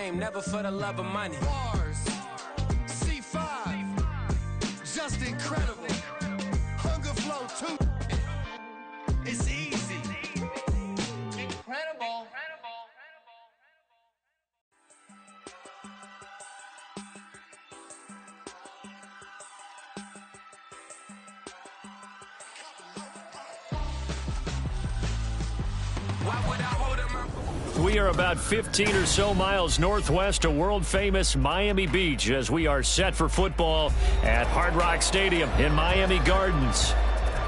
game, never for the love of money. Bars, C5, just incredible. Hunger flow too. It's easy. Incredible. We are about 15 or so miles northwest of world-famous Miami Beach as we are set for football at Hard Rock Stadium in Miami Gardens.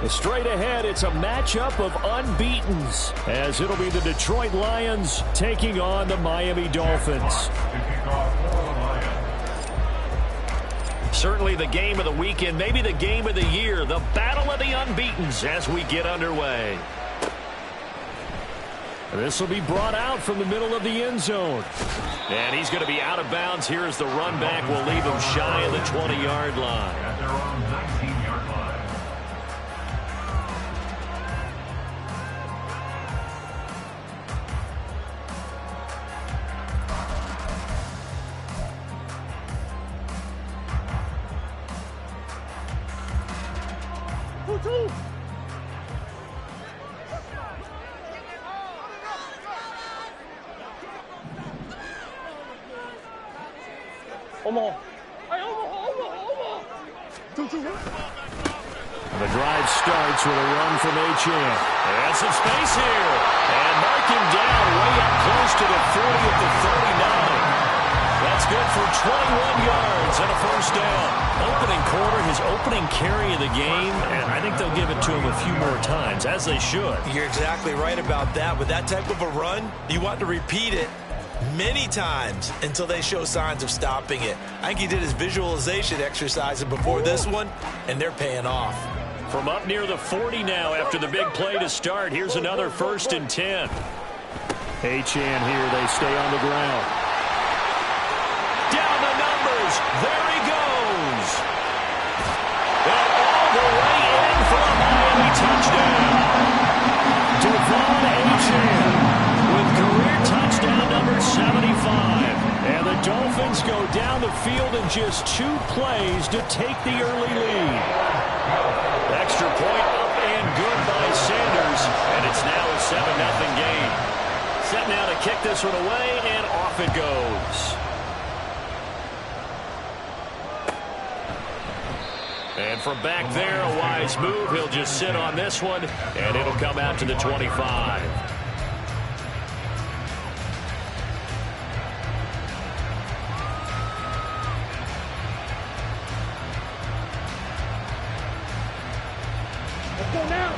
Straight ahead, it's a matchup of unbeatens as it'll be the Detroit Lions taking on the Miami Dolphins. Certainly the game of the weekend, maybe the game of the year, the battle of the unbeatens as we get underway. This will be brought out from the middle of the end zone. And he's going to be out of bounds here as the run back will leave him shy of the 20-yard line. At their own 19-yard line. The drive starts with a run from Achane. And some space here. And mark him down way up close to the 40 at the 39. That's good for 21 yards and a first down. Opening quarter, his opening carry of the game, and I think they'll give it to him a few more times, as they should. You're exactly right about that. With that type of a run, you want to repeat it many times until they show signs of stopping it. I think he did his visualization exercise before this one, and they're paying off. From up near the 40 now after the big play to start, here's another 1st and 10. Achane here, they stay on the ground. Down the numbers, there he goes. And all the way in for a Miami touchdown. Devon Achane with career touchdown number 75. And the Dolphins go down the field in just 2 plays to take the early lead. Extra point up and good by Sanders. And it's now a 7-0 game. Set now to kick this one away, and off it goes. And from back there, a wise move. He'll just sit on this one, and it'll come out to the 25. Let's go now.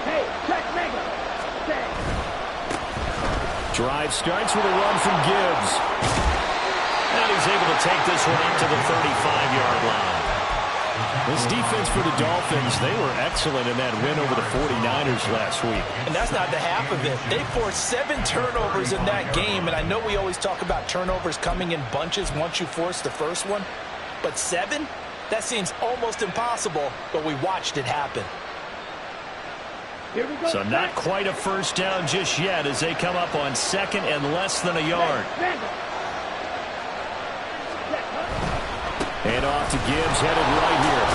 Hey, check mega. Drive starts with a run from Gibbs. And he's able to take this one up to the 35-yard line. This defense for the Dolphins, they were excellent in that win over the 49ers last week. And that's not the half of it. They forced 7 turnovers in that game, and I know we always talk about turnovers coming in bunches once you force the first one, but 7? That seems almost impossible, but we watched it happen. Here we go. So not quite a first down just yet as they come up on 2nd and less than a yard. And off to Gibbs, headed right here.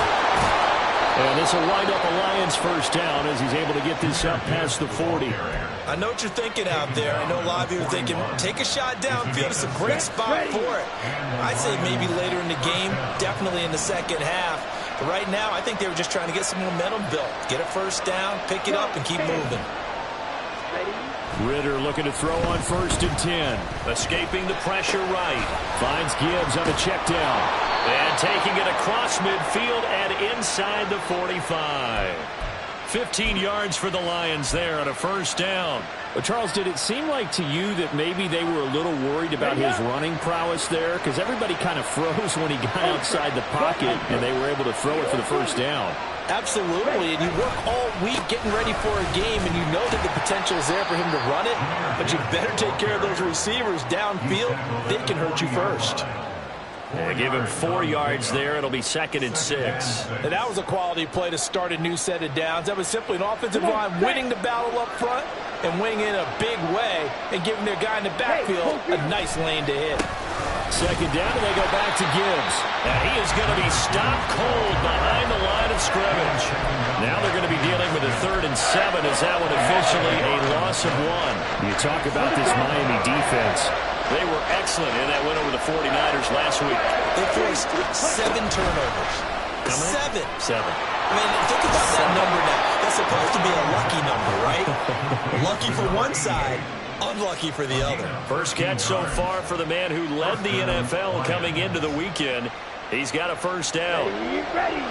And this will wind up a Lions first down as he's able to get this up past the 40. I know what you're thinking out there. I know a lot of you are thinking, take a shot downfield. It's a great spot for it. I'd say maybe later in the game, definitely in the second half. But right now, I think they were just trying to get some momentum built. Get a first down, pick it up, and keep moving. Ritter looking to throw on 1st and 10. Escaping the pressure right. Finds Gibbs on the check down. And taking it across midfield and inside the 45. 15 yards for the Lions there on a first down. But Charles, did it seem like to you that maybe they were a little worried about his running prowess there? Because everybody kind of froze when he got outside the pocket and they were able to throw it for the first down. Absolutely, and you work all week getting ready for a game, and you know that the potential is there for him to run it, but you better take care of those receivers downfield. They can hurt you first. They give him 4 yards there. It'll be 2nd and 6. And that was a quality play to start a new set of downs. That was simply an offensive line winning the battle up front and winning in a big way and giving their guy in the backfield a nice lane to hit. 2nd down, and they go back to Gibbs. And he is going to be stopped cold behind the line of scrimmage. Now they're going to be dealing with a 3rd and 7 as that one officially a loss of 1. You talk about this Miami defense. They were excellent in that win over the 49ers last week. They forced 7 turnovers. How many? 7. 7. I mean, think about that number now. That's supposed to be a lucky number, right? Lucky for one side, unlucky for the other. First catch so far for the man who led the NFL coming into the weekend. He's got a first down. Ready.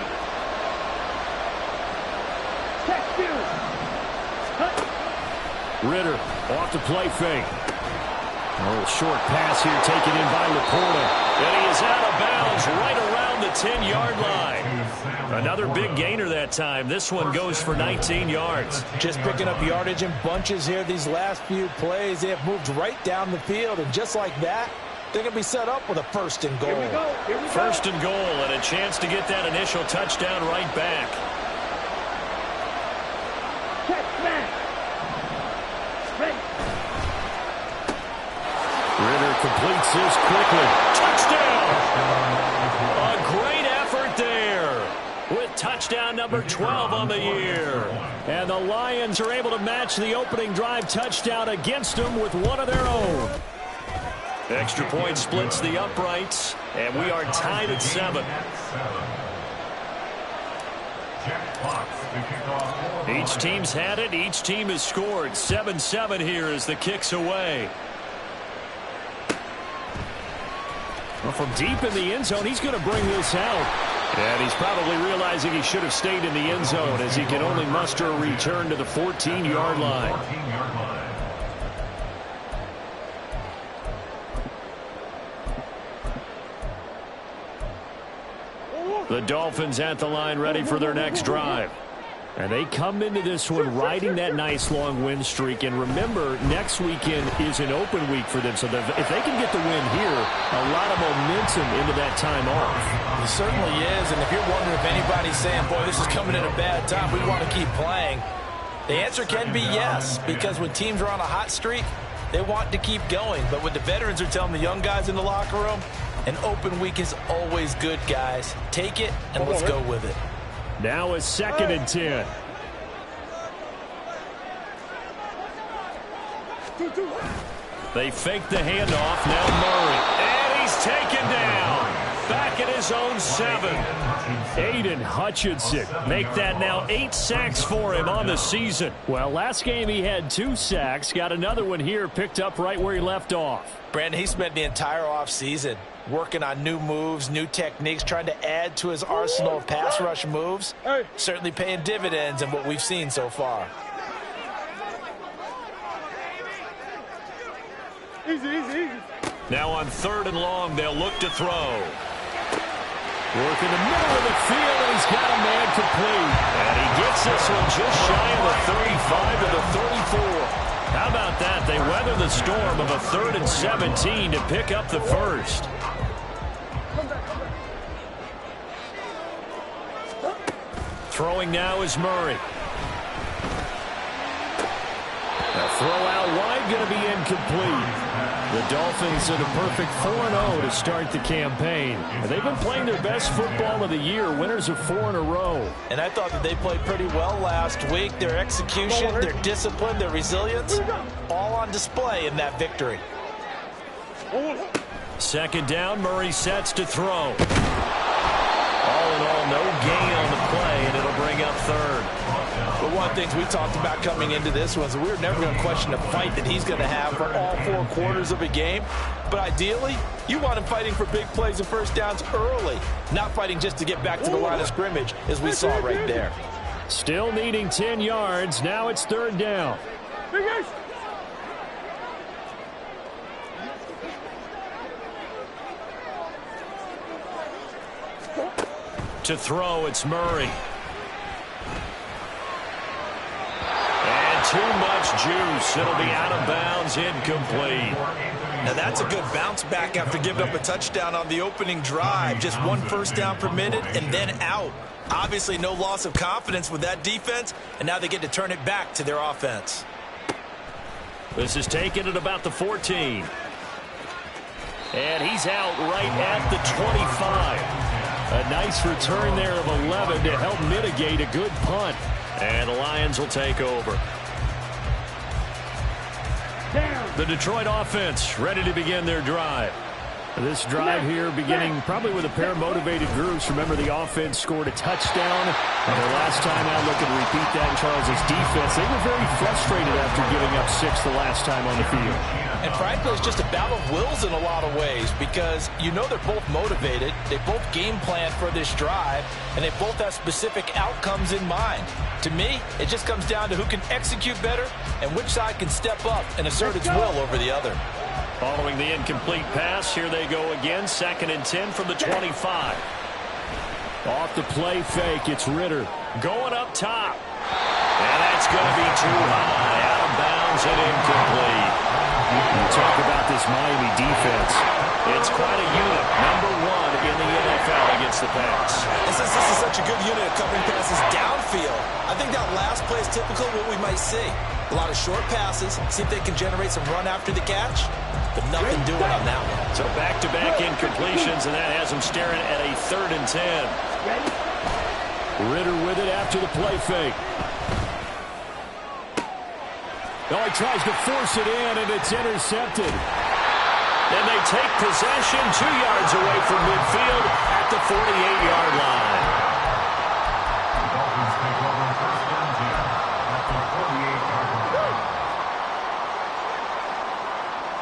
Check you. Ritter off the play fake. A little short pass here taken in by Laporta. And he is out of bounds right around the 10-yard line. Another big gainer that time. This one goes for 19 yards. Just picking up yardage in bunches here these last few plays. They have moved right down the field, and just like that, they're going to be set up with a 1st and goal. Here we go. Here we go. 1st and goal, and a chance to get that initial touchdown right back. Check, man. Ready. Ritter completes this quickly. Touchdown! A great effort there with touchdown number 12 on the year. And the Lions are able to match the opening drive touchdown against them with one of their own. Extra point splits the uprights, and we are tied at 7. Each team's had it. Each team has scored. 7-7 here as the kick's away. Well, from deep in the end zone, he's going to bring this out. And he's probably realizing he should have stayed in the end zone as he can only muster a return to the 14-yard line. The Dolphins at the line ready for their next drive. And they come into this one riding that nice long win streak. And remember, next weekend is an open week for them. So if they can get the win here, a lot of momentum into that time off. It certainly is. And if you're wondering if anybody's saying, boy, this is coming at a bad time, we want to keep playing, the answer can be yes. Because when teams are on a hot streak, they want to keep going. But what the veterans are telling the young guys in the locker room, an open week is always good, guys. Take it, and let's go with it. Now it's 2nd and 10. They fake the handoff. Now Murray. And he's taken down. Back at his own 7. Aiden Hutchinson. Make that now 8 sacks for him on the season. Well, last game he had 2 sacks. Got another one here picked up right where he left off. Brandon, he spent the entire offseason working on new moves, new techniques, trying to add to his arsenal of pass rush moves. Certainly paying dividends in what we've seen so far. Easy. Now on 3rd and long, they'll look to throw. Work in the middle of the field, and he's got a man complete. And he gets this one just shy of the 35 to the 34. How about that? They weather the storm of a 3rd and 17 to pick up the first. Throwing now is Murray. A throw out wide going to be incomplete. The Dolphins at a perfect 4-0 to start the campaign. They've been playing their best football of the year, winners of 4 in a row. And I thought that they played pretty well last week. Their execution, their discipline, their resilience, all on display in that victory. 2nd down, Murray sets to throw. All in all, no gain on the play, and it'll bring up 3rd. But one of the things we talked about coming into this was we were never going to question the fight that he's going to have for all 4 quarters of a game. But ideally, you want him fighting for big plays and first downs early, not fighting just to get back to the line of scrimmage, as we saw right there. Still needing 10 yards. Now it's 3rd down. To throw, it's Murray. And too much juice. It'll be out of bounds, incomplete. Now that's a good bounce back after giving up a touchdown on the opening drive. Just 1 first down per minute and then out. Obviously no loss of confidence with that defense, and now they get to turn it back to their offense. This is taken at about the 14. And he's out right at the 25. A nice return there of 11 to help mitigate a good punt. And the Lions will take over. The Detroit offense ready to begin their drive. This drive here beginning probably with a pair of motivated groups. Remember, the offense scored a touchdown. And their last time out looking to repeat that in Charles' defense. They were very frustrated after giving up 6 the last time on the field. And frankly, it's just a battle of wills in a lot of ways because you know they're both motivated. They both game plan for this drive, and they both have specific outcomes in mind. To me, it just comes down to who can execute better and which side can step up and assert its will over the other. Following the incomplete pass, here they go again. 2nd and 10 from the 25. Off the play fake, it's Ritter. Going up top. And that's going to be too high. Out of bounds and incomplete. You talk about this Miami defense. It's quite a unit. Number 1 in the NFL against the pass. And since this is such a good unit of covering passes downfield, I think that last play is typical of what we might see. A lot of short passes, see if they can generate some run after the catch, but nothing doing on that one. So back-to-back incompletions, and that has them staring at a 3rd and 10. Ritter with it after the play fake. Oh, he tries to force it in, and it's intercepted. And they take possession 2 yards away from midfield at the 48-yard line. Dolphins take over 1st and 10 at the 48-yard line.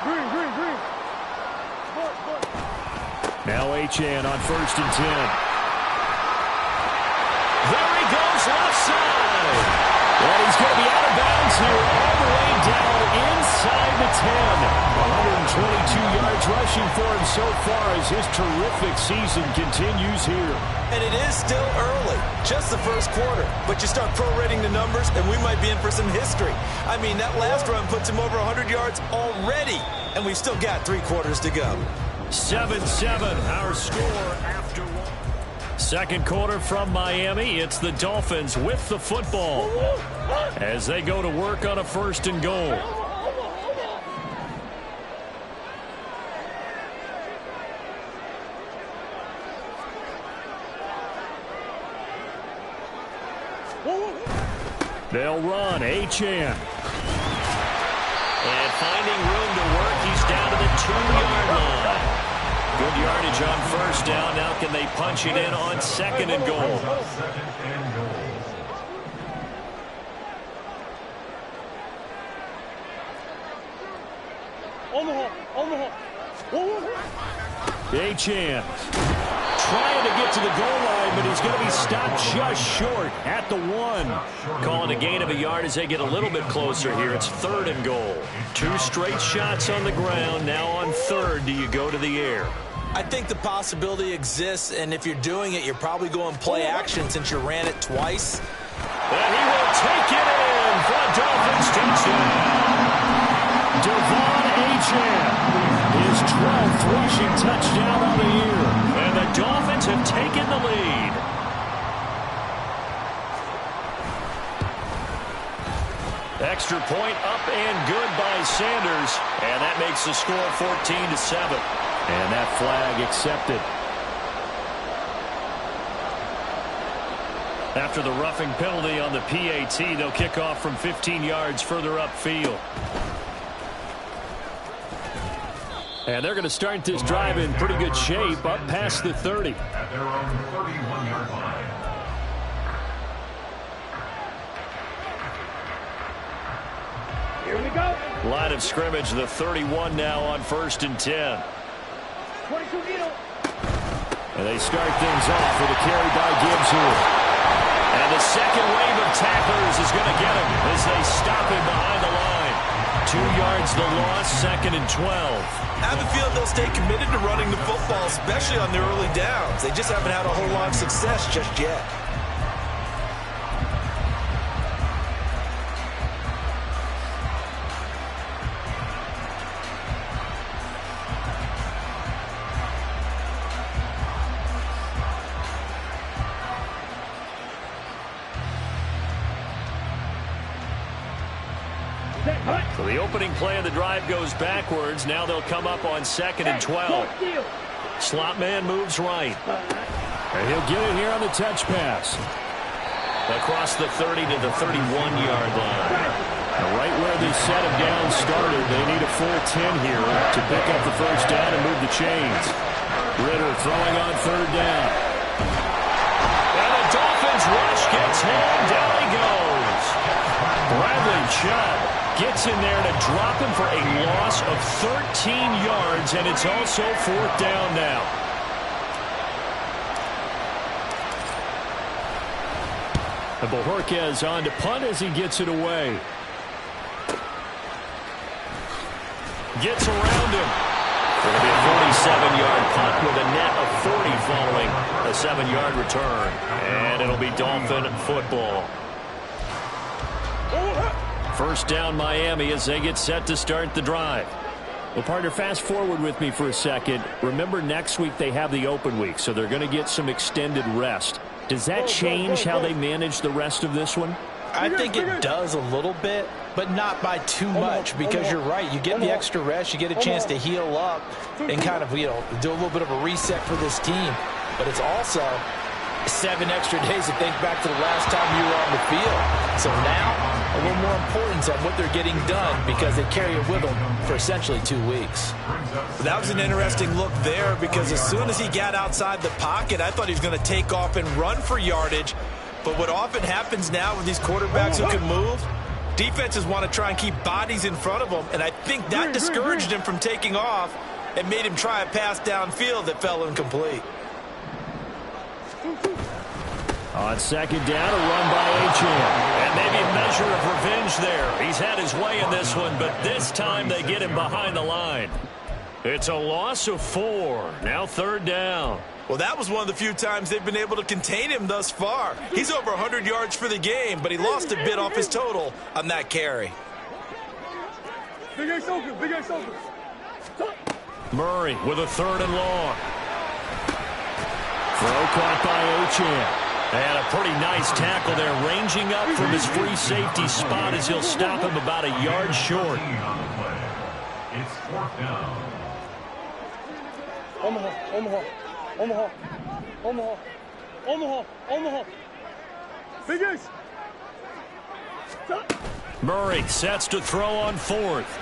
Green. Now Achane on 1st and 10. There he goes, left side. And he's going to be out of bounds here all the way down inside the 10. 122 yards rushing for him so far as his terrific season continues here. And it is still early, just the first quarter. But you start prorating the numbers, and we might be in for some history. I mean, that last run puts him over 100 yards already, and we've still got 3 quarters to go. 7-7, our score after 1. Second quarter from Miami. It's the Dolphins with the football as they go to work on a 1st and goal. They'll run. Achane. And finding room to work, he's down to the 2-yard line. Good yardage on 1st down. Now can they punch it in on 2nd and goal? Achane trying to get to the goal line, but he's going to be stopped just short at the 1. Calling a gain of a yard as they get a little bit closer here. It's 3rd and goal. 2 straight shots on the ground. Now on 3rd, do you go to the air? I think the possibility exists, and if you're doing it, you're probably going play action since you ran it twice. And he will take it in for a Dolphins touchdown. Devon Achane, his 12th rushing touchdown of the year. And the Dolphins have taken the lead. Extra point up and good by Sanders. And that makes the score 14-7. And that flag accepted. After the roughing penalty on the PAT, they'll kick off from 15 yards further upfield. And they're going to start this drive in pretty good shape up past the 30. At their own 31-yard line. Here we go. Line of scrimmage, the 31 now on 1st and 10. 22 needle. And they start things off with a carry by Gibbs here. And the second wave of tacklers is going to get him as they stop him behind the line. 2 yards the loss, 2nd and 12. I have a feeling they'll stay committed to running the football, especially on their early downs. They just haven't had a whole lot of success just yet. So the opening play of the drive goes backwards. Now they'll come up on 2nd and 12. Slot man moves right. And he'll get it here on the touch pass. Across the 30 to the 31-yard line. Right where this set of downs started, they need a full 10 here to pick up the first down and move the chains. Ritter throwing on 3rd down. And the Dolphins rush gets him. Down he goes. Bradley Chubb gets in there to drop him for a loss of 13 yards, and it's also 4th down now. And Bojorquez on to punt as he gets it away. Gets around him. It'll be a 47-yard punt with a net of 40 following a 7-yard return. And it'll be Dolphin football. First down Miami as they get set to start the drive. Well, partner, fast forward with me for a second. Remember, next week they have the open week, so they're going to get some extended rest. Does that change how they manage the rest of this one? I think it does a little bit, but not by too much, because you're right. You get the extra rest. You get a chance to heal up and kind of, do a little bit of a reset for this team. But it's also 7 extra days to think back to the last time you were on the field. So now a little more importance on what they're getting done, because they carry it with them for essentially 2 weeks. That was an interesting look there, because as soon as he got outside the pocket, I thought he was going to take off and run for yardage. But what often happens now with these quarterbacks who can move, defenses want to try and keep bodies in front of them, and I think that discouraged him from taking off and made him try a pass downfield that fell incomplete. On 2nd down, a run by Achane. And maybe a measure of revenge there. He's had his way in this one, but this time they get him behind the line. It's a loss of 4. Now 3rd down. Well, that was one of the few times they've been able to contain him thus far. He's over 100 yards for the game, but he lost a bit off his total on that carry. Big Ace open, Big Ace open. Murray with a 3rd and long. Throw caught by Achane. And a pretty nice tackle there, ranging up from his free safety spot as he'll stop him about a yard short. It's 4th down. Omaha, Omaha, Omaha, Omaha, Omaha, Omaha. Big Ace. Murray sets to throw on 4th.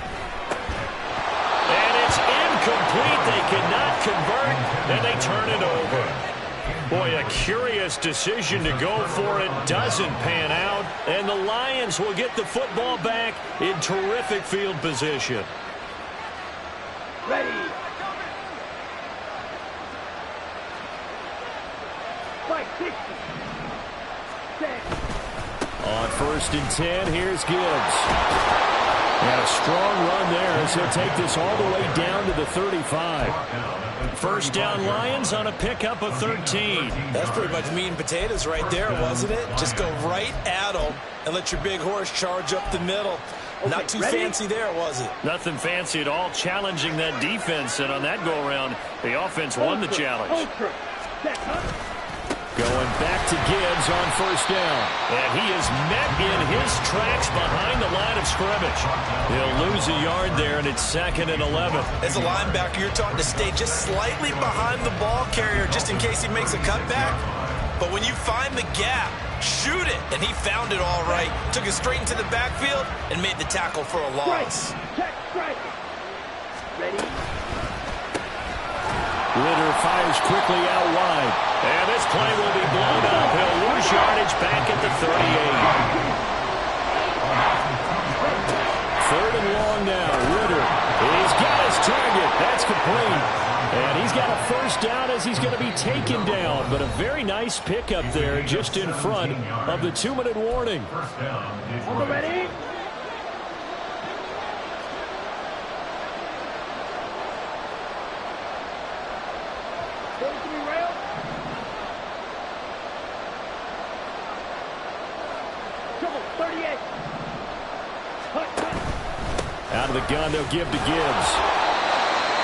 And it's incomplete. They cannot convert, and they turn it over. Boy, a curious decision to go for it. Doesn't pan out. And the Lions will get the football back in terrific field position. Ready. Fight 60. On 1st and 10, here's Gibbs. And a strong run there as he'll take this all the way down to the 35. First down Lions on a pickup of 13. That's pretty much meat and potatoes right there, wasn't it? Just go right at them and let your big horse charge up the middle. Not too fancy there, was it? Nothing fancy at all, challenging that defense. And on that go-around, the offense won the challenge. Going back to Gibbs on 1st down. And he is met in his tracks behind the line of scrimmage. He'll lose a yard there, and it's 2nd and 11. As a linebacker, you're taught to stay just slightly behind the ball carrier just in case he makes a cutback. But when you find the gap, shoot it. And he found it all right. Took it straight into the backfield and made the tackle for a loss. Strike. Ready. Ritter fires quickly out wide. And this play will be blown up. He'll lose yardage back at the 38. 3rd and long now. Ritter. He's got his target. That's complete. And he's got a first down as he's going to be taken down. But a very nice pickup there just in front of the 2-minute warning. Ready. Out of the gun, they'll give to Gibbs.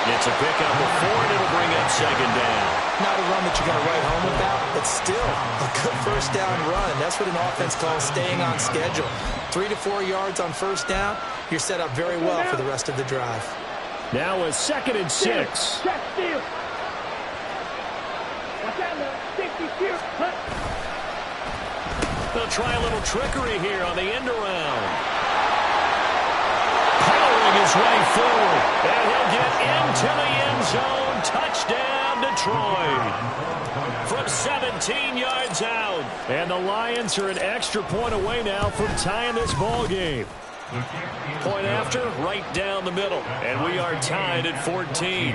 It's a pickup of 4, and it'll bring up second down. Not a run that you're going to write home about, but still a good first down run. That's what an offense calls staying on schedule. 3 to 4 yards on first down, you're set up very well for the rest of the drive. Now a 2nd and 6. They'll try a little trickery here on the end around. Powering his way forward, and he'll get into the end zone. Touchdown, Detroit. From 17 yards out. And the Lions are an extra point away now from tying this ball game. Point after, right down the middle. And we are tied at 14.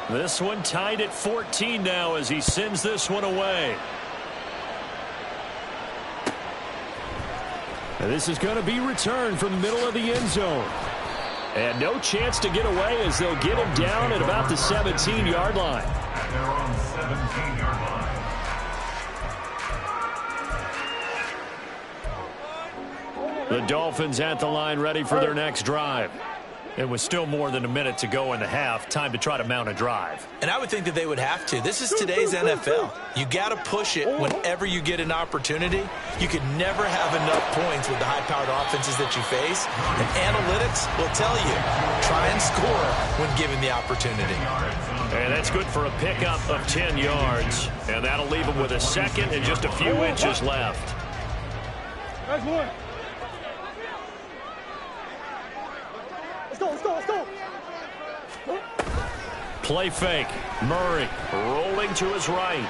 This one tied at 14 now as he sends this one away. And this is going to be returned from the middle of the end zone. And no chance to get away as they'll get him down at about the 17-yard line. At their own 17-yard line. The Dolphins at the line ready for their next drive. It was still more than a minute to go in the half. Time to try to mount a drive. And I would think that they would have to. This is today's NFL. You got to push it whenever you get an opportunity. You could never have enough points with the high-powered offenses that you face. And analytics will tell you, try and score when given the opportunity. And that's good for a pickup of 10 yards. And that'll leave them with a 2nd and just a few inches left. That's one. Let's go. Play fake. Murray rolling to his right.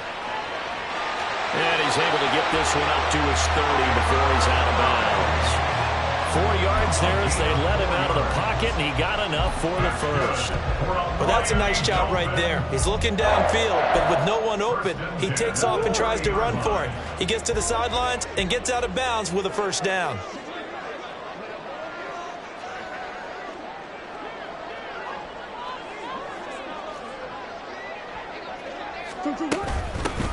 And he's able to get this one up to his 30 before he's out of bounds. 4 yards there as they let him out of the pocket, and he got enough for the first. Well, that's a nice job right there. He's looking downfield, but with no one open, he takes off and tries to run for it. He gets to the sidelines and gets out of bounds with a first down.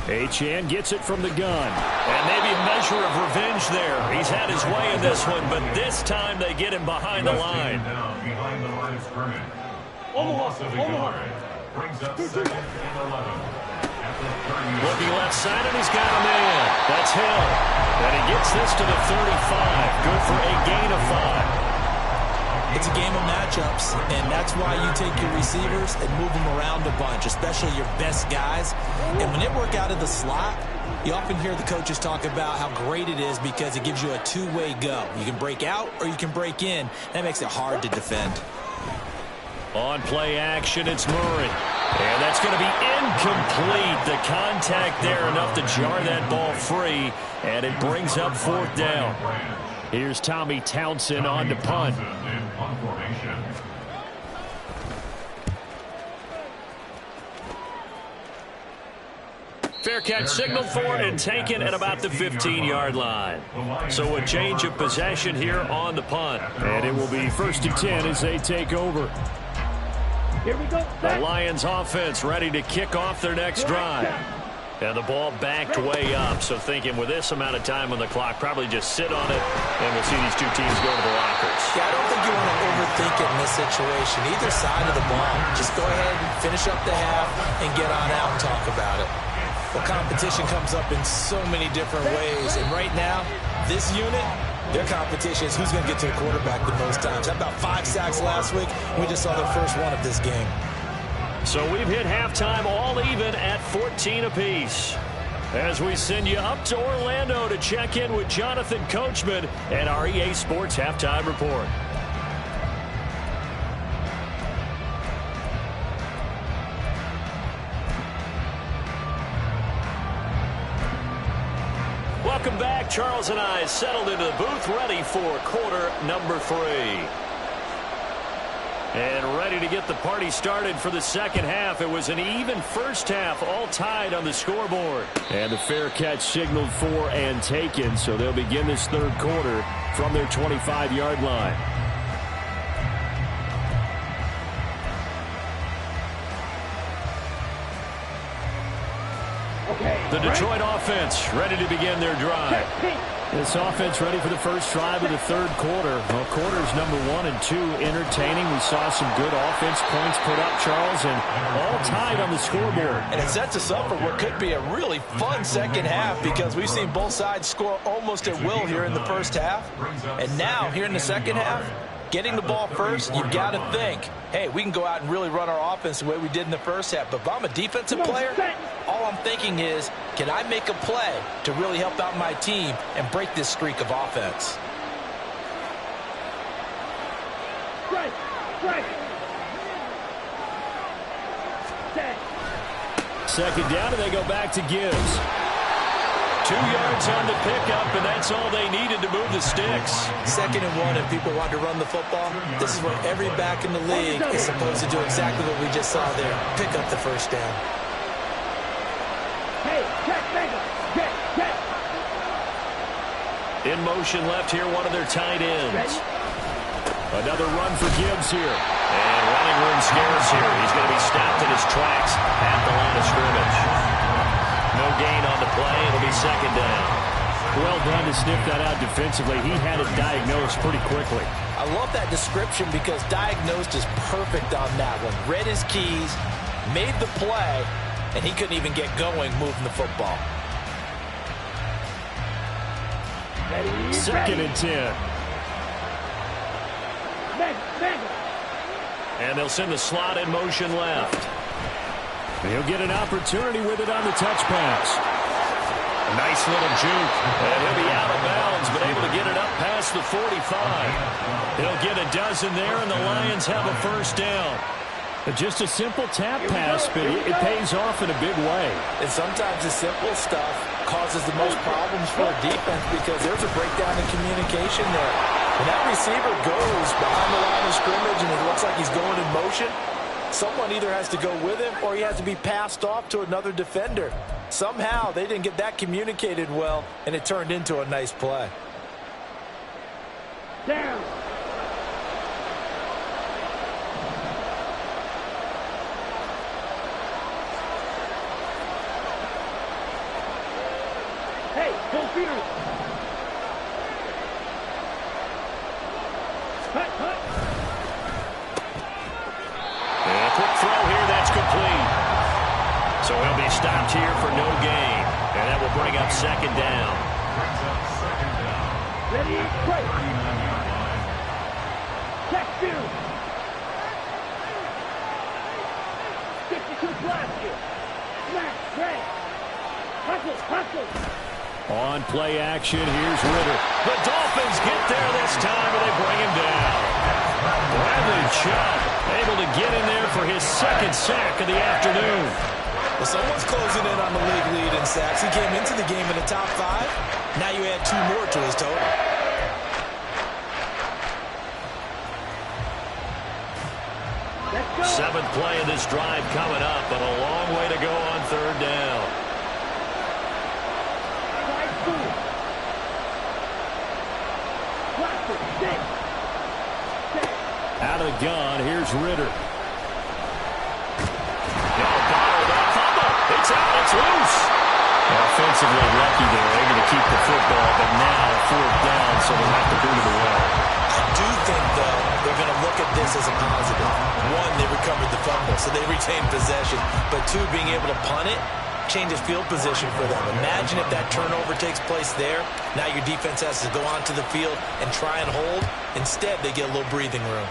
Achane gets it from the gun. And maybe a measure of revenge there. He's had his way in this one, but this time they get him behind the line. Behind the line of scrimmage. Loss of a yard. Brings up 2nd and 11. Looking left side, and he's got a man. That's Hill. And he gets this to the 35. Good for a gain of 5. It's a game of matchups, and that's why you take your receivers and move them around a bunch, especially your best guys. And when they work out of the slot, you often hear the coaches talk about how great it is because it gives you a two-way go. You can break out or you can break in. That makes it hard to defend. On play action, it's Murray. And that's going to be incomplete. The contact there enough to jar that ball free, and it brings up 4th down. Here's Tommy Townsend on to punt. Fair catch signaled for and taken at about the 15-yard line. So a change of possession here on the punt. And it will be 1st and 10 as they take over. Here we go. The Lions offense ready to kick off their next drive. And the ball backed way up, so thinking with this amount of time on the clock, probably just sit on it, and we'll see these two teams go to the lockers. Yeah, I don't think you want to overthink it in this situation. Either side of the ball, just go ahead and finish up the half and get on out and talk about it. Well, competition comes up in so many different ways, and right now, this unit, their competition is who's going to get to the quarterback the most times. How about 5 sacks last week? We just saw the first one of this game. So we've hit halftime all even at 14 apiece. As we send you up to Orlando to check in with Jonathan Coachman and our EA Sports Halftime Report. Welcome back. Charles and I settled into the booth ready for quarter number 3. And ready to get the party started for the second half. It was an even first half, all tied on the scoreboard. And the fair catch signaled for and taken, so they'll begin this third quarter from their 25-yard line. The Detroit offense ready to begin their drive. This offense ready for the first drive of the third quarter. Well, quarters number 1 and 2 entertaining. We saw some good offense points put up, Charles, and all tied on the scoreboard. And it sets us up for what could be a really fun second half because we've seen both sides score almost at will here in the first half. And now, here in the second half, getting the ball first, you've got to think, hey, we can go out and really run our offense the way we did in the first half. But if I'm a defensive player, all I'm thinking is, can I make a play to really help out my team and break this streak of offense? Second down, and they go back to Gibbs. 2 yards on the pickup, and that's all they needed to move the sticks. 2nd and 1, if people want to run the football, this is where every back in the league is supposed to do exactly what we just saw there. Pick up the first down. In motion left here, one of their tight ends. Another run for Gibbs here. And running room scarce here. He's going to be stopped in his tracks at the line of scrimmage. No gain on the play. It'll be second down. Well done to sniff that out defensively. He had it diagnosed pretty quickly. I love that description because diagnosed is perfect on that one. Read his keys, made the play, and he couldn't even get going moving the football. 2nd and 10. And they'll send the slot in motion left. He'll get an opportunity with it on the touch pass. A nice little juke. And he'll be out of bounds, but able to get it up past the 45. He'll get a dozen there, and the Lions have a first down. Just a simple tap pass, but it pays off in a big way. And sometimes the simple stuff causes the most problems for a defense because there's a breakdown in communication there. When that receiver goes behind the line of scrimmage and it looks like he's going in motion, someone either has to go with him or he has to be passed off to another defender. Somehow they didn't get that communicated well, and it turned into a nice play. Down. Hey, go feeder. Hut. And a quick throw here, that's complete. So he'll be stopped here for no gain. And that will bring up second down. Ready, break. Check two. 52 blast you. Smack, break. Hustle. On play action, here's Ritter. The Dolphins get there this time, and they bring him down. Bradley Chubb able to get in there for his 2nd sack of the afternoon. Well, someone's closing in on the league lead in sacks. He came into the game in the top 5. Now you add 2 more to his total. Let's go. 7th play of this drive coming up, but a long way to go on third down. Out of the gun, here's Ritter. It's out, it's loose. Offensively lucky there, able to keep the football, but now 4th down, so they'll have to boot it away. I do think, though, they're going to look at this as a positive. 1, they recovered the fumble, so they retained possession. But 2, being able to punt it changes field position for them. Imagine if that turnover takes place there. Now your defense has to go onto the field and try and hold. Instead, they get a little breathing room.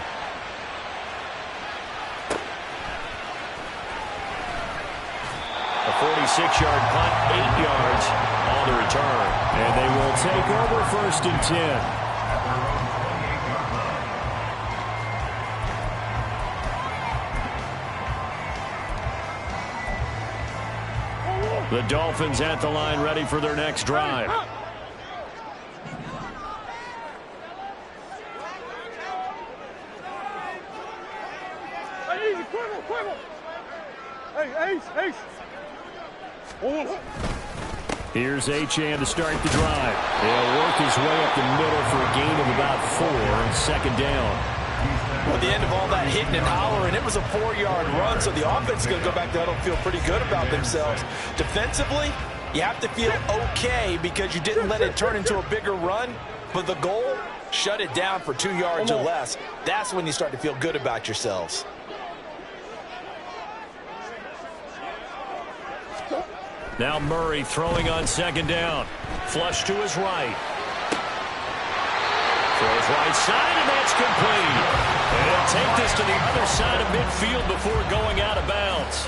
A 46-yard punt, 8 yards on the return. And they will take over 1st and 10. The Dolphins at the line ready for their next drive. Hey, easy, quiver. Hey, Ace. Here's Achane to start the drive. He'll work his way up the middle for a gain of about 4 on 2nd down. Well, at the end of all that hitting and hollering, it was a 4-yard run, so the offense is going to go back to huddle and feel pretty good about themselves. Defensively, you have to feel okay because you didn't let it turn into a bigger run, but the goal, shut it down for 2 yards or less. That's when you start to feel good about yourselves. Now Murray throwing on second down. Flush to his right. Throws right side, and that's complete. And he'll take this to the other side of midfield before going out of bounds.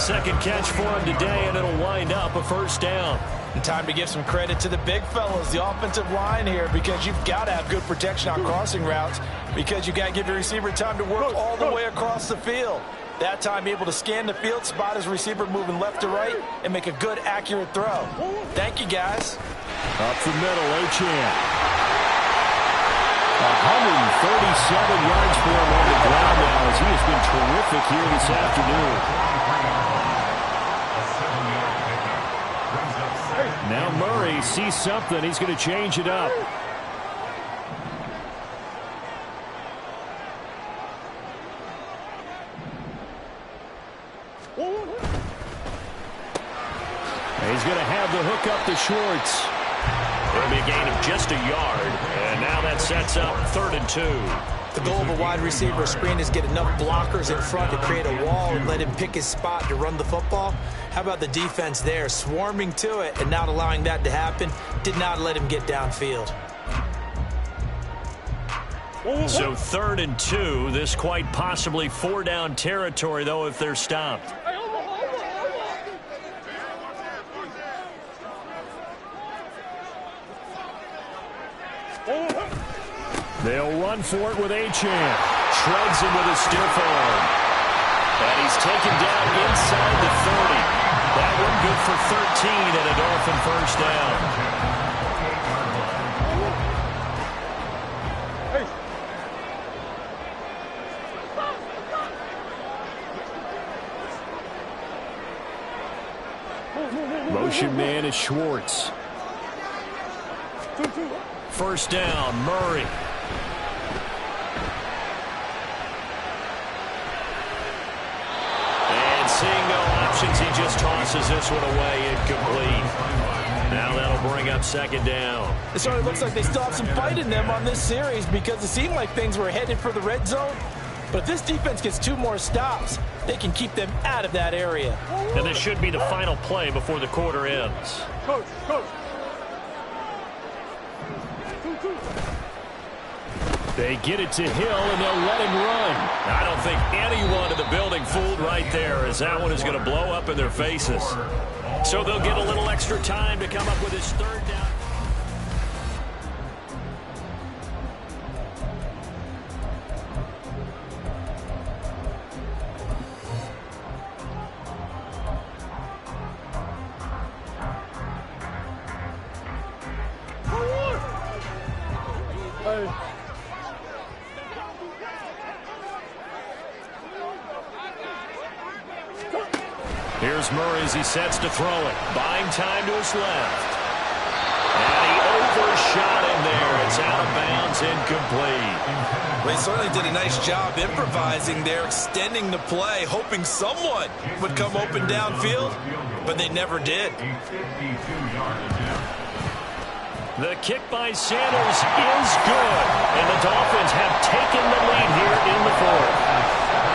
Second catch for him today, and it'll wind up a first down. And time to give some credit to the big fellas, the offensive line here, because you've got to have good protection on crossing routes, because you've got to give your receiver time to work all the way across the field. That time able to scan the field, spot his receiver moving left to right, and make a good, accurate throw. Thank you, guys. Up the middle, Achane. 137 yards for him on the ground now, as he has been terrific here this afternoon. Now Murray sees something. He's going to change it up. He's going to have the hook up to Schwartz. It'll be a gain of just a yard, and now that sets up 3rd and 2. The goal of a wide receiver screen is get enough blockers in front to create a wall and let him pick his spot to run the football. How about the defense there, swarming to it and not allowing that to happen? Did not let him get downfield. So 3rd and 2, this quite possibly 4-down territory, though, if they're stopped. They'll run for it with Achane. Shreds him with a stiff arm. And he's taken down inside the 30. That one good for 13 and a Dolphin first down. Motion man is Schwartz. First down, Murray. And seeing no options, he just tosses this one away, incomplete. Now that'll bring up second down. It sort of looks like they still have some fight in them on this series because it seemed like things were headed for the red zone. But if this defense gets 2 more stops, they can keep them out of that area. And this should be the final play before the quarter ends. Coach. They get it to Hill, and they'll let him run. I don't think anyone in the building fooled right there, as that one is going to blow up in their faces. So they'll get a little extra time to come up with his 3rd down. Here's Murray as he sets to throw it. Buying time to his left. And he overshot him there. It's out of bounds, incomplete. Well, he certainly did a nice job improvising there, extending the play, hoping someone would come open downfield, but they never did. The kick by Sanders is good, and the Dolphins have taken the lead here in the 4th.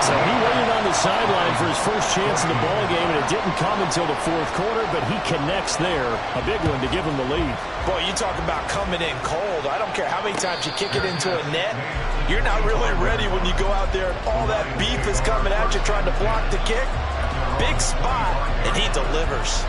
So he waited on the sideline for his first chance in the ballgame, and it didn't come until the 4th quarter, but he connects there. A big one to give him the lead. Boy, you talk about coming in cold. I don't care how many times you kick it into a net. You're not really ready when you go out there and all that beef is coming at you trying to block the kick. Big spot, and he delivers.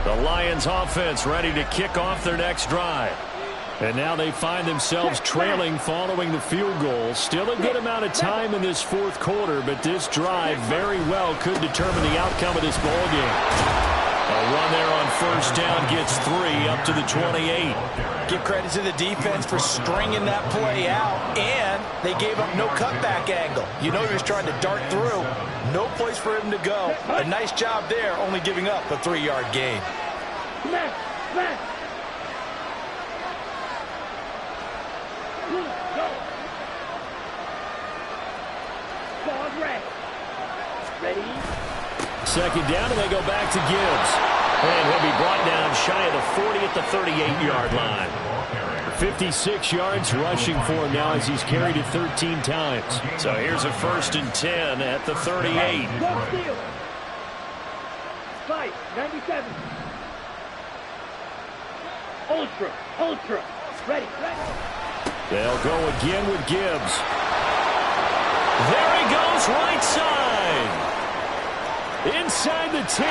The Lions offense ready to kick off their next drive. And now they find themselves trailing following the field goal. Still a good amount of time in this 4th quarter, but this drive very well could determine the outcome of this ball game. A run there on first down gets 3 up to the 28. Give credit to the defense for stringing that play out, and they gave up no cutback angle. You know he was trying to dart through. No place for him to go. A nice job there, only giving up a 3-yard gain. Ready? Second down, and they go back to Gibbs. And he'll be brought down shy of the 40 at the 38-yard line. 56 yards rushing for him now as he's carried it 13 times. So here's a 1st and 10 at the 38. Fight, 97. Ultra. Ready. They'll go again with Gibbs. There he goes, right side. Inside the 10.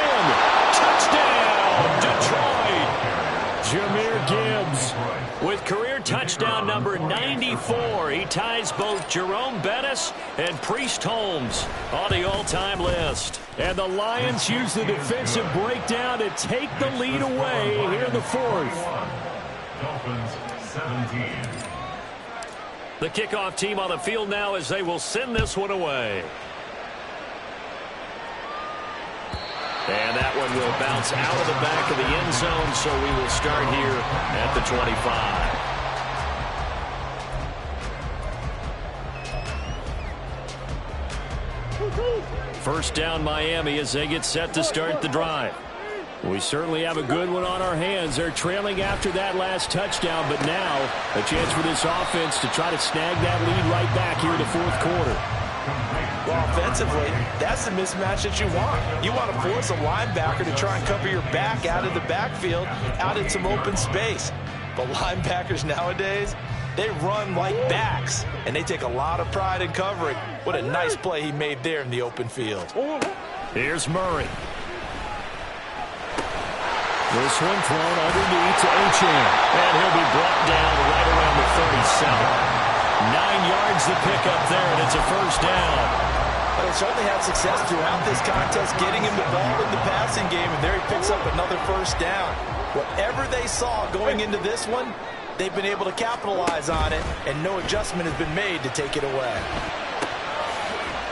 Touchdown, Detroit. Jahmyr Gibbs with career touchdown number 94. He ties both Jerome Bettis and Priest Holmes on the all-time list. And the Lions use the defensive breakdown to take the lead away here in the 4th. Dolphins 17. The kickoff team on the field now as they will send this one away. And that one will bounce out of the back of the end zone, so we will start here at the 25. First down Miami as they get set to start the drive. We certainly have a good one on our hands. They're trailing after that last touchdown, but now a chance for this offense to try to snag that lead right back here in the 4th quarter. Well, offensively, that's the mismatch that you want. You want to force a linebacker to try and cover your back out of the backfield, out in some open space. But linebackers nowadays, they run like backs, and they take a lot of pride in covering. What a nice play he made there in the open field. Here's Murray. This one thrown underneath to Achane, and he'll be brought down right around the 37. 9 yards to pick up there, and it's a first down. Well, they certainly had success throughout this contest, getting him the ball in the passing game, and there he picks up another first down. Whatever they saw going into this one, they've been able to capitalize on it, and no adjustment has been made to take it away.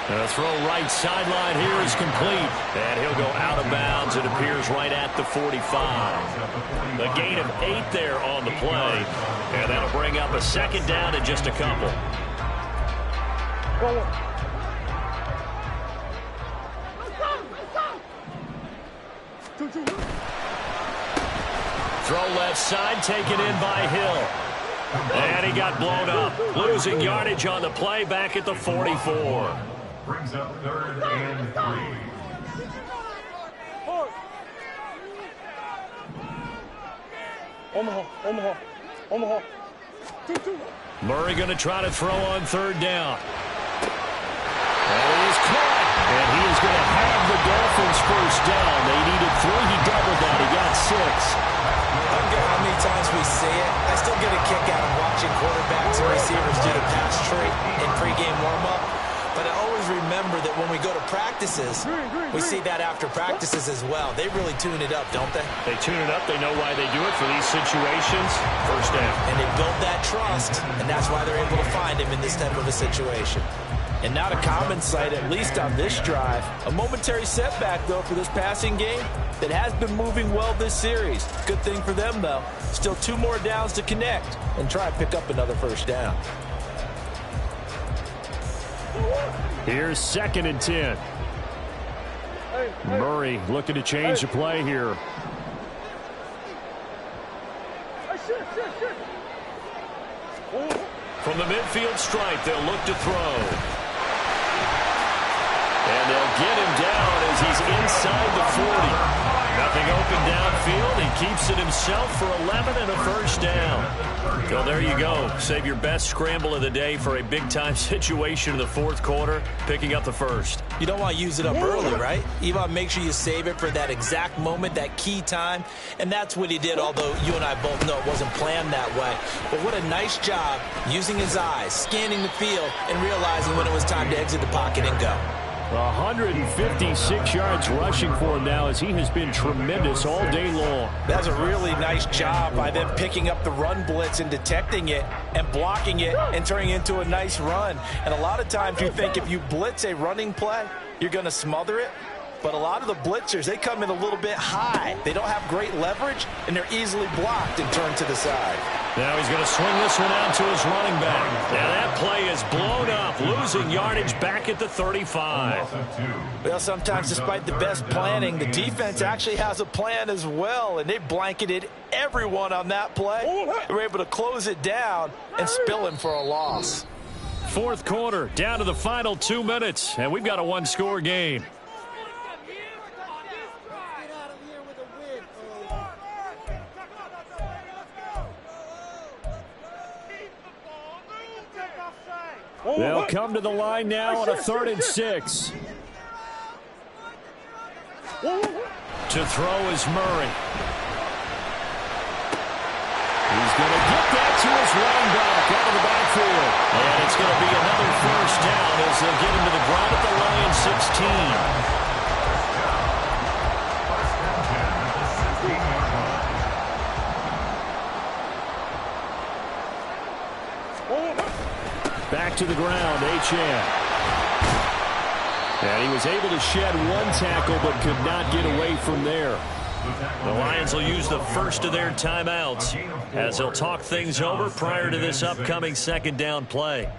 The throw right sideline here is complete, and he'll go out of bounds. It appears right at the 45. A gain of 8 there on the play, and that'll bring up a second down in just a couple. Throw left side, taken in by Hill. And he got blown up. Losing yardage on the play back at the 44. Brings up 3rd and 3. Omaha. Murray going to try to throw on 3rd down. And he is caught. And he is going to have the Dolphins first down. They needed 3. He doubled that. He got 6. I don't care how many times we say it. I still get a kick out of watching quarterbacks and receivers do the pass tree in pregame warm-up. But I always remember that when we go to practices, we see that after practices as well. They really tune it up, don't they? They tune it up. They know why they do it for these situations. First down. And they build that trust, and that's why they're able to find him in this type of a situation. And not a common sight, at least on this drive. A momentary setback, though, for this passing game that has been moving well this series. Good thing for them, though. Still 2 more downs to connect and try and pick up another first down. Here's 2nd and 10. Murray looking to change the play here. From the midfield stripe, they'll look to throw. And they'll get him down as he's inside the 40. Nothing open downfield. He keeps it himself for 11 and a first down. Well, there you go. Save your best scramble of the day for a big-time situation in the 4th quarter, picking up the first. You don't want to use it up early, right? You want to make sure you save it for that exact moment, that key time. And that's what he did, although you and I both know it wasn't planned that way. But what a nice job using his eyes, scanning the field, and realizing when it was time to exit the pocket and go. 156 yards rushing for him now as he has been tremendous all day long. That's a really nice job by them picking up the run blitz and detecting it and blocking it and turning it into a nice run. And a lot of times you think if you blitz a running play, you're going to smother it. But a lot of the blitzers, they come in a little bit high. They don't have great leverage, and they're easily blocked and turned to the side. Now he's going to swing this one out to his running back. Now that play is blown up, losing yardage back at the 35. Well, sometimes despite the best planning, the defense actually has a plan as well, and they blanketed everyone on that play. They were able to close it down and spill him for a loss. Fourth quarter, down to the final 2 minutes, and we've got a one-score game. They'll come to the line now on a 3rd and 6. To throw is Murray. He's going to get that to his running back out of the backfield. And it's going to be another first down as they'll get him to the ground at the line 16. Back to the ground, H.M. And he was able to shed one tackle but could not get away from there. The Lions will use the first of their timeouts as they'll talk things over prior to this upcoming second down play.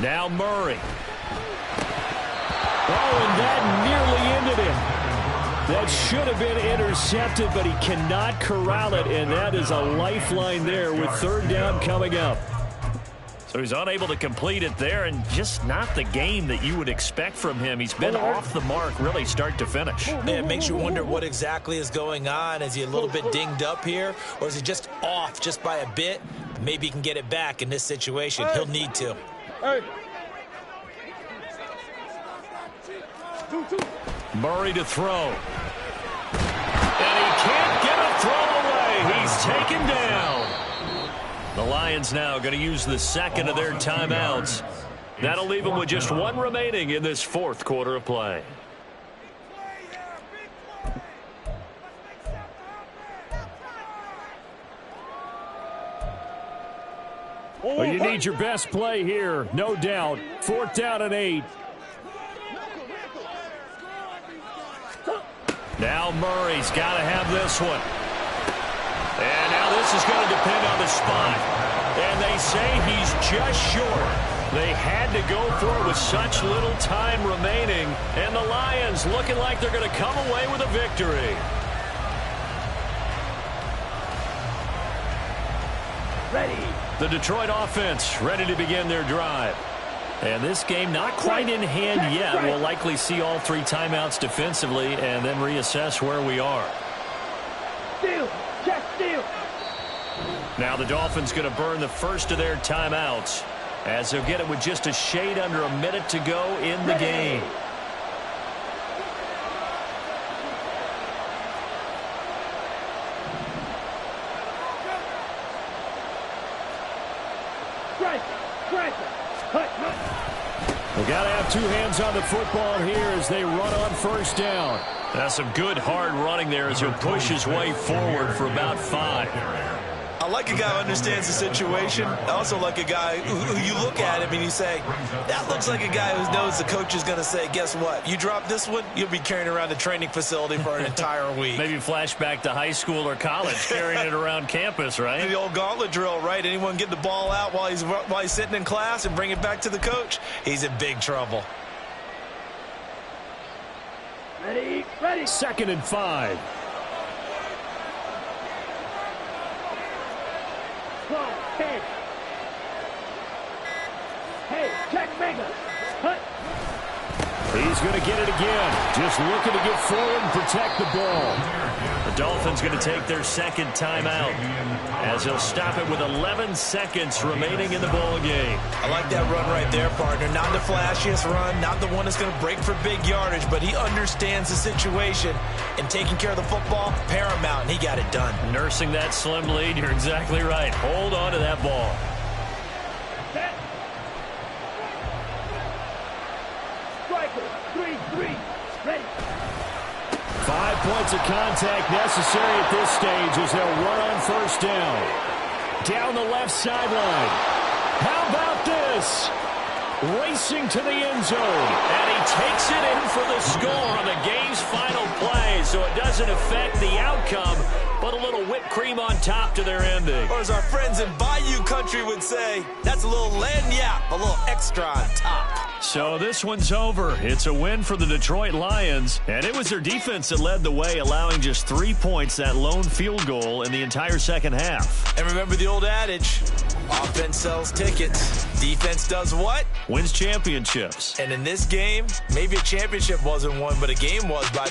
Now Murray. Oh, and that nearly ended it. That should have been intercepted, but he cannot corral it, and that is a lifeline there with 3rd down coming up. So he's unable to complete it there, and just not the game that you would expect from him. He's been off the mark really start to finish. It makes you wonder what exactly is going on. Is he a little bit dinged up here, or is he just off just by a bit? Maybe he can get it back in this situation. He'll need to. Murray to throw. And he can't get a throw away. He's taken down. The Lions now going to use the second of their timeouts. That'll leave them with just one remaining in this fourth quarter of play. Well, you need your best play here, no doubt. 4th down and 8. Now Murray's got to have this one. And now this is going to depend on the spot. And they say he's just short. They had to go for it with such little time remaining. And the Lions looking like they're going to come away with a victory. Ready. The Detroit offense ready to begin their drive. And this game not quite in hand yet. We'll likely see all 3 timeouts defensively and then reassess where we are. Steal. Check steal. Now the Dolphins going to burn the first of their timeouts as they'll get it with just a shade under a minute to go in the game. We got to have 2 hands on the football here as they run on 1st down. That's some good hard running there as he'll push his way forward for about 5. I like a guy who understands the situation. I also like a guy who you look at him and you say, that looks like a guy who knows the coach is going to say, guess what? You drop this one, you'll be carrying around the training facility for an entire week. Maybe flashback to high school or college, carrying it around campus, right? The old gauntlet drill, right? Anyone get the ball out while he's sitting in class and bring it back to the coach? He's in big trouble. Ready. 2nd and 5. Hey, check Mega. He's going to get it again. Just looking to get forward and protect the ball. The Dolphins going to take their second timeout as they'll stop it with 11 seconds remaining in the ball game. I like that run right there, partner. Not the flashiest run, not the one that's going to break for big yardage, but he understands the situation, and taking care of the football, paramount, and he got it done. Nursing that slim lead, you're exactly right. Hold on to that ball. Striker, 3-3, ready. 5 points of contact necessary at this stage as they'll run on first down. Down the left sideline. How about this? Racing to the end zone. And he takes it in for the score on the game's final play, so it doesn't affect the outcome, but a little whipped cream on top to their ending. Or as our friends in Bayou Country would say, that's a little lagniappe, a little extra on top. So this one's over. It's a win for the Detroit Lions, and it was their defense that led the way, allowing just 3 points, that lone field goal in the entire second half. And remember the old adage, offense sells tickets. Defense does what? Wins championships. And in this game, maybe a championship wasn't won, but a game was by